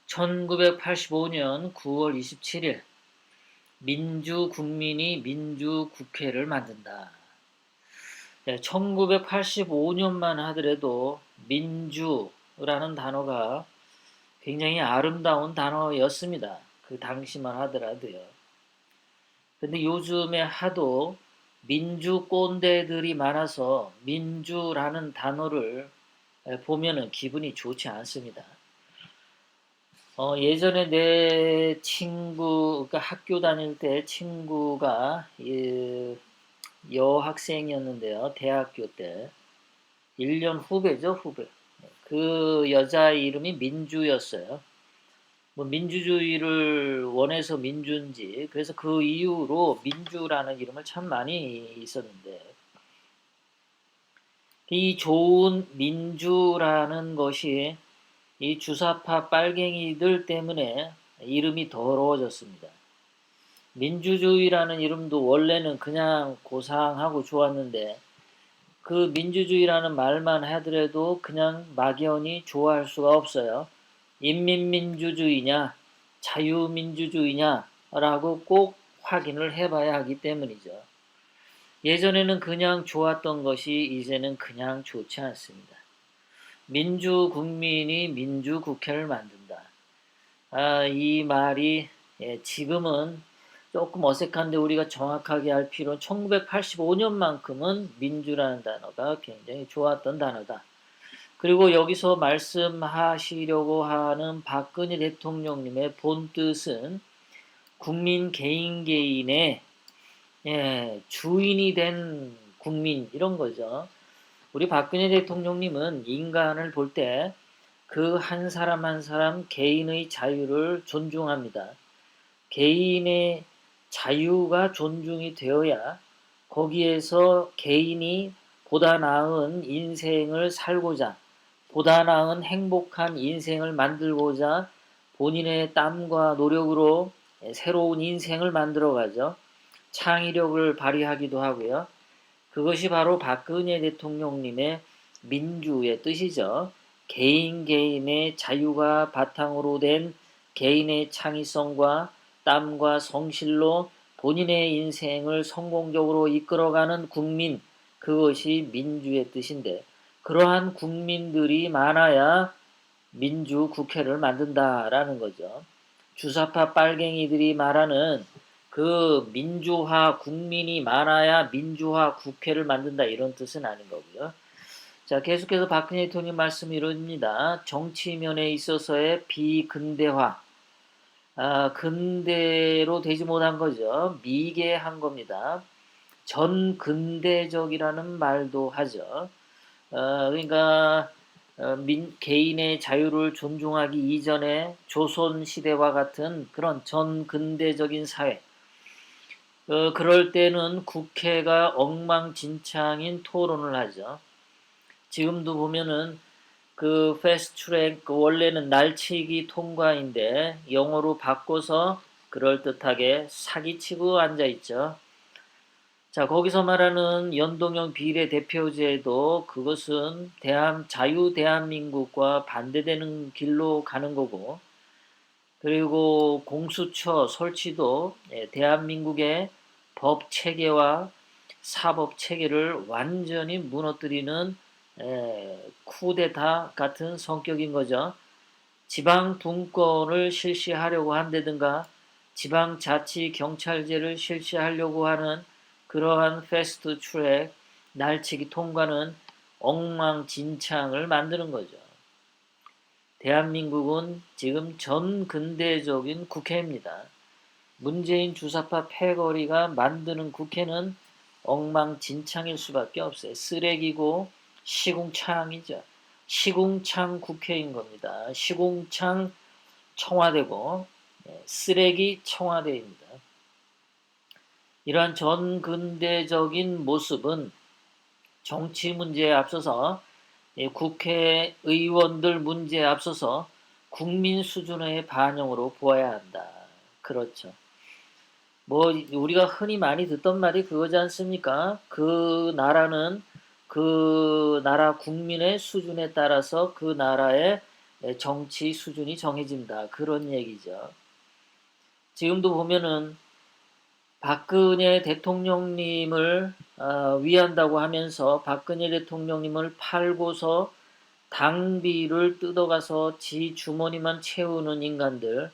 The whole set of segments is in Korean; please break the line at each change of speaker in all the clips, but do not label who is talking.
1985년 9월 27일 민주국민이 민주국회를 만든다. 1985년만 하더라도 민주라는 단어가 굉장히 아름다운 단어였습니다. 그 당시만 하더라도요. 근데 요즘에 하도 민주 꼰대들이 많아서 민주라는 단어를 보면은 기분이 좋지 않습니다. 예전에 내 친구, 그러니까 학교 다닐 때 친구가 여학생이었는데요. 대학교 때. 1년 후배죠, 후배. 그 여자 이름이 민주였어요. 뭐 민주주의를 원해서 민주인지, 그래서 그 이후로 민주라는 이름을 참 많이 있었는데, 이 좋은 민주라는 것이 이 주사파 빨갱이들 때문에 이름이 더러워졌습니다. 민주주의라는 이름도 원래는 그냥 고상하고 좋았는데 그 민주주의라는 말만 하더라도 그냥 막연히 좋아할 수가 없어요. 인민민주주의냐 자유민주주의냐 라고 꼭 확인을 해봐야 하기 때문이죠. 예전에는 그냥 좋았던 것이 이제는 그냥 좋지 않습니다. 민주국민이 민주국회를 만든다. 이 말이 지금은 조금 어색한데 우리가 정확하게 알 필요는 1985년만큼은 민주라는 단어가 굉장히 좋았던 단어다. 그리고 여기서 말씀하시려고 하는 박근혜 대통령님의 본뜻은 국민 개인 개인의 주인이 된 국민 이런 거죠. 우리 박근혜 대통령님은 인간을 볼 때 그 한 사람 한 사람 개인의 자유를 존중합니다. 개인의 자유가 존중이 되어야 거기에서 개인이 보다 나은 인생을 살고자, 보다 나은 행복한 인생을 만들고자 본인의 땀과 노력으로 새로운 인생을 만들어가죠. 창의력을 발휘하기도 하고요. 그것이 바로 박근혜 대통령님의 민주의 뜻이죠. 개인 개인의 자유가 바탕으로 된 개인의 창의성과 땀과 성실로 본인의 인생을 성공적으로 이끌어가는 국민, 그것이 민주의 뜻인데 그러한 국민들이 많아야 민주국회를 만든다라는 거죠. 주사파 빨갱이들이 말하는 그 민주화 국민이 많아야 민주화 국회를 만든다 이런 뜻은 아닌 거고요. 자, 계속해서 박근혜 대통령 말씀이 이릅니다. 정치면에 있어서의 비근대화, 근대로 되지 못한 거죠. 미개한 겁니다. 전근대적이라는 말도 하죠. 그러니까 개인의 자유를 존중하기 이전에 조선시대와 같은 그런 전근대적인 사회, 그럴 때는 국회가 엉망진창인 토론을 하죠. 지금도 보면은 그 패스트트랙 원래는 날치기 통과인데 영어로 바꿔서 그럴듯하게 사기치고 앉아있죠. 자, 거기서 말하는 연동형 비례대표제도 그것은 자유대한민국과 반대되는 길로 가는 거고, 그리고 공수처 설치도 대한민국의 법 체계와 사법 체계를 완전히 무너뜨리는 쿠데타 같은 성격인 거죠. 지방 분권을 실시하려고 한다든가 지방자치경찰제를 실시하려고 하는 그러한 패스트 트랙 날치기 통과는 엉망진창을 만드는 거죠. 대한민국은 지금 전근대적인 국회입니다. 문재인 주사파 패거리가 만드는 국회는 엉망진창일 수밖에 없어요. 쓰레기고 시궁창이죠. 시궁창 국회인 겁니다. 시궁창 청와대고 쓰레기 청와대입니다. 이러한 전근대적인 모습은 정치 문제에 앞서서 국회의원들 문제에 앞서서 국민 수준의 반영으로 보아야 한다. 그렇죠. 뭐 우리가 흔히 많이 듣던 말이 그거지 않습니까? 그 나라는 그 나라 국민의 수준에 따라서 그 나라의 정치 수준이 정해진다. 그런 얘기죠. 지금도 보면은 박근혜 대통령님을 위한다고 하면서 박근혜 대통령님을 팔고서 당비를 뜯어가서 지 주머니만 채우는 인간들,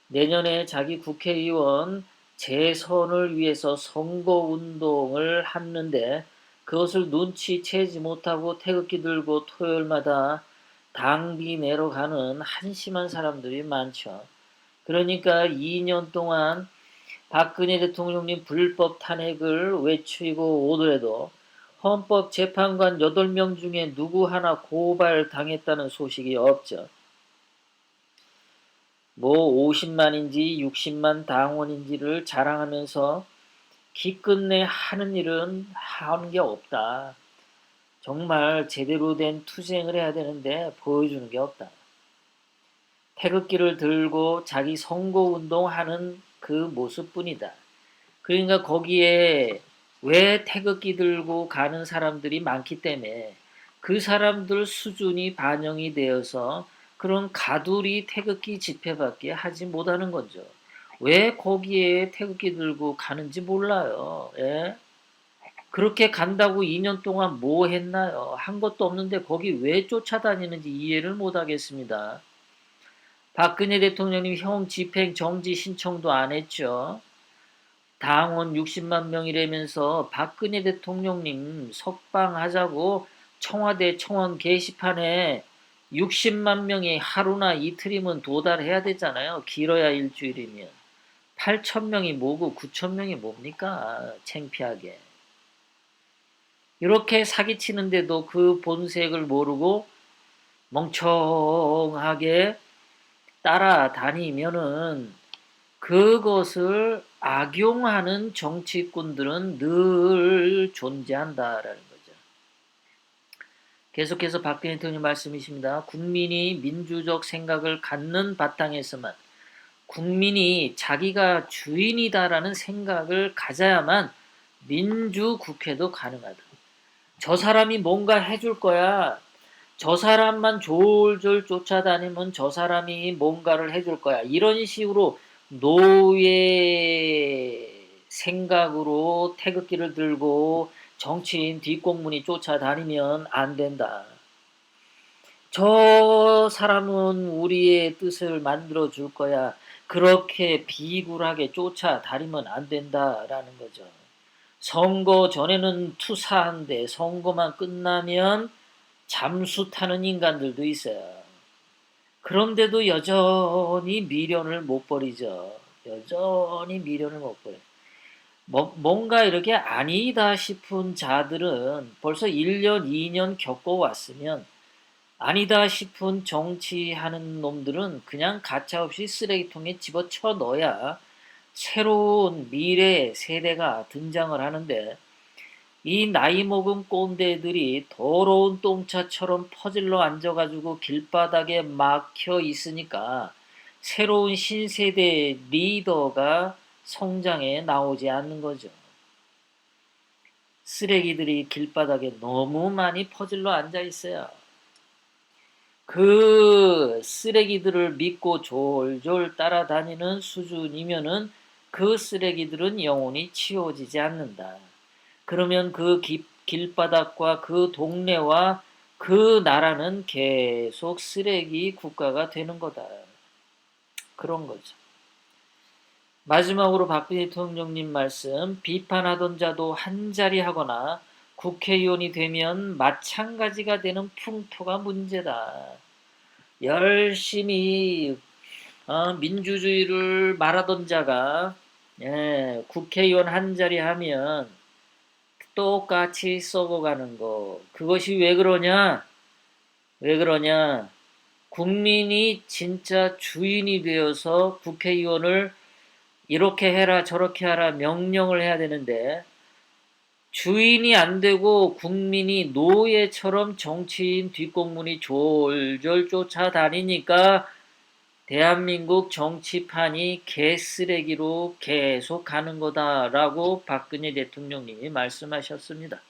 내년에 자기 국회의원 재선을 위해서 선거운동을 하는데 그것을 눈치채지 못하고 태극기 들고 토요일마다 당비 내러 가는 한심한 사람들이 많죠. 그러니까 2년 동안 박근혜 대통령님 불법 탄핵을 외치고 오더라도 헌법재판관 8명 중에 누구 하나 고발당했다는 소식이 없죠. 뭐 50만인지 60만 당원인지를 자랑하면서 기끝내 하는 일은 하는 게 없다. 정말 제대로 된 투쟁을 해야 되는데 보여주는 게 없다. 태극기를 들고 자기 선거운동하는 그 모습뿐이다. 그러니까 거기에 왜 태극기 들고 가는 사람들이 많기 때문에 그 사람들 수준이 반영이 되어서 그런 가두리 태극기 집회밖에 하지 못하는 거죠. 왜 거기에 태극기 들고 가는지 몰라요. 예? 그렇게 간다고 2년 동안 뭐 했나요? 한 것도 없는데 거기 왜 쫓아다니는지 이해를 못 하겠습니다. 박근혜 대통령님 형 집행 정지 신청도 안 했죠. 당원 60만 명이라면서 박근혜 대통령님 석방하자고 청와대 청원 게시판에 60만 명이 하루나 이틀이면 도달해야 되잖아요. 길어야 일주일이면. 8천 명이 뭐고 9천 명이 뭡니까? 창피하게. 이렇게 사기치는데도 그 본색을 모르고 멍청하게 따라다니면은 그것을 악용하는 정치꾼들은 늘 존재한다라는 거죠. 계속해서 박근혜 대통령 말씀이십니다. 국민이 민주적 생각을 갖는 바탕에서만 국민이 자기가 주인이다라는 생각을 가져야만 민주국회도 가능하다. 저 사람이 뭔가 해줄 거야. 저 사람만 졸졸 쫓아다니면 저 사람이 뭔가를 해줄 거야. 이런 식으로 노예 생각으로 태극기를 들고 정치인 뒷공문이 쫓아다니면 안 된다. 저 사람은 우리의 뜻을 만들어 줄 거야. 그렇게 비굴하게 쫓아다니면 안 된다라는 거죠. 선거 전에는 투사한데 선거만 끝나면 잠수 타는 인간들도 있어요. 그런데도 여전히 미련을 못 버리죠. 여전히 미련을 못 버려요. 뭔가 이렇게 아니다 싶은 자들은 벌써 1년, 2년 겪어왔으면 아니다 싶은 정치하는 놈들은 그냥 가차없이 쓰레기통에 집어쳐 넣어야 새로운 미래 세대가 등장을 하는데 이 나이 먹은 꼰대들이 더러운 똥차처럼 퍼질러 앉아가지고 길바닥에 막혀 있으니까 새로운 신세대 리더가 성장해 나오지 않는 거죠. 쓰레기들이 길바닥에 너무 많이 퍼질러 앉아 있어요. 그 쓰레기들을 믿고 졸졸 따라다니는 수준이면은 그 쓰레기들은 영원히 치워지지 않는다. 그러면 그 길바닥과 그 동네와 그 나라는 계속 쓰레기 국가가 되는 거다. 그런 거죠. 마지막으로 박근혜 대통령님 말씀, 비판하던 자도 한자리 하거나 국회의원이 되면 마찬가지가 되는 풍토가 문제다. 열심히 민주주의를 말하던 자가 국회의원 한자리 하면 똑같이 썩어가는 거. 그것이 왜 그러냐? 왜 그러냐? 국민이 진짜 주인이 되어서 국회의원을 이렇게 해라 저렇게 하라 명령을 해야 되는데 주인이 안 되고 국민이 노예처럼 정치인 뒷공문이 졸졸 쫓아다니니까 대한민국 정치판이 개쓰레기로 계속 가는 거다라고 박근혜 대통령님이 말씀하셨습니다.